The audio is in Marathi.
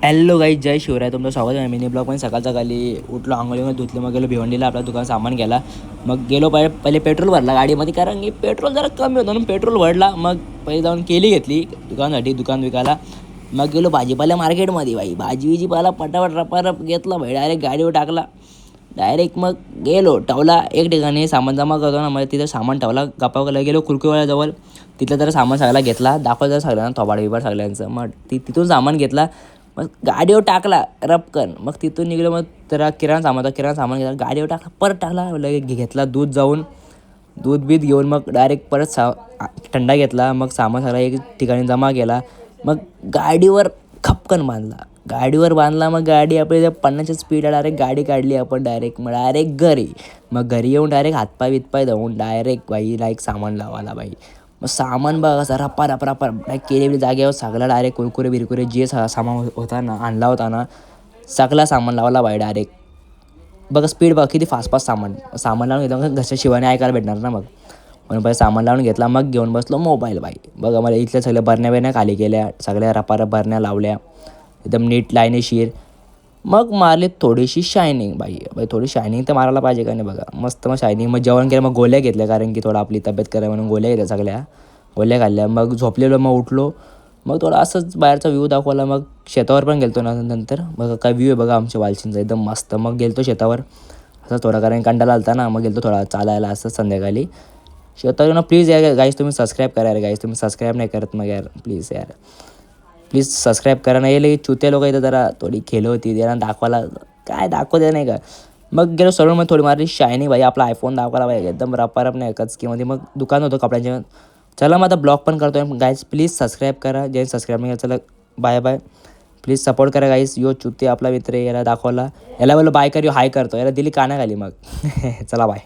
हॅलो गाईज, जय शिवराय. तुमचं स्वागत आहे मिनी ब्लॉग. पण सकाळी उठलो, आंघोळी धुतले, मग गेलो भिवंडीला आपल्या दुकान सामान घ्यायला. मग गेलो पहिले पेट्रोल भरला गाडीमध्ये, कारण की पेट्रोल जरा कमी होतं म्हणून पेट्रोल भरला. मग पहिले जाऊन केली घेतली दुकानासाठी, दुकान विकायला. मग गेलो भाजीपाला मार्केटमध्ये. भाजीपाला पटापट रपारप घेतला भाई, डायरेक्ट गाडीवर टाकला. डायरेक्ट मग गेलो ठेवला एक ठिकाणी, सामान जमा करतो ना, मग तिथं सामान ठेवला. गप्पा गेलो कुरकुरेवाल्याजवळ, तिथलं जरा सामान सगळा घेतला, दाखवलं जरा सगळ्यांना थोबाड बिबाड सगळ्यांचं. मग तिथून सामान घेतला, मग गाडीवर टाकला रपकन. मग तिथून निघलो, मग जरा किराणा सामान घेतला, गाडीवर टाकला, परत टाकला. लगेच घेतला दूध, जाऊन दूध बीत घेऊन मग डायरेक्ट परत थंडा घेतला. मग सामान सगळा एक ठिकाणी जमा केला. मग गाडीवर खपकन बांधला. मग गाडी आपली 50च्या स्पीडला डायरेक्ट गाडी काढली आपण. डायरेक्ट घरी. मग घरी येऊन डायरेक्ट हातपाय बितपाय धुवून डायरेक्ट सामान लावायला मग सामान बघा असं रप्पा केलेली जागेवर सगळा डायरेक्ट कुरकुरे जे सामान होता ना, आणला होता ना, सगळा सामान लावला डायरेक्ट. बघा स्पीड बघा किती फास्ट सामान लावून घेतलं. मग घरच्या शिवाने ऐकायला भेटणार ना. मग म्हणून पहिले सामान लावून घेतला. मग घेऊन बसलो मोबाईल. बघा मला इथल्या सगळ्या बरण्या खाली केल्या, सगळ्या रपारप बरण्या लावल्या एकदम नीट लाईनीशीर. मग मारली थोडीशी शायनिंग थोडी शायनिंग तर मारायला पाहिजे का नाही बघा. मस्त मग शायनिंग. मग जेवण केलं, मग गोळ्या घेतल्या, कारण की थोडं आपली तब्येत करा म्हणून गोळ्या घेतल्या, सगळ्या गोळ्या खाल्ल्या. मग झोपलेलो, मग उठलो. मग थोडं असंच बाहेरचा व्ह्यू दाखवला. मग शेतावर पण गेलतो ना नंतर. बघा काय व्ह्यू आहे बघा आमच्या वालचिंचा, एकदम मस्त. मग गेलतो शेतावर असं थोडा, कारण कंटाळा आलता ना. मग गेलतो थोडा चालायला असं संध्याकाळी शेतावर ना. प्लीज यार गाईज, तुम्ही सबस्क्राईब करा यार गाईज. तुम्ही सबस्क्राईब नाही करत मग यार, प्लीज सबस्क्राईब करा. नाही येईल चुत्या लोक इथं जरा थोडी खेळ होती त्यांना दाखवायला, काय दाखवते नाही का. मग गेलो सलून मध्ये, थोडी मारली शायनिंग आपला आयफोन दाखवायला एकदम रपारप नाही कचकीमध्ये. मग दुकान होतं कपड्यांच्या. चला मग आता ब्लॉग पण करतोय गाईज. प्लीज सबस्क्राईब करा, जे सबस्क्राईब नाही. चला बाय. प्लीज सपोर्ट करा गाईज. यो चुत्ते आपला मित्र याला दाखवला, याला बोललो बाय कर, यो हाय करतो, याला दिली कानाखाली. मग चला बाय.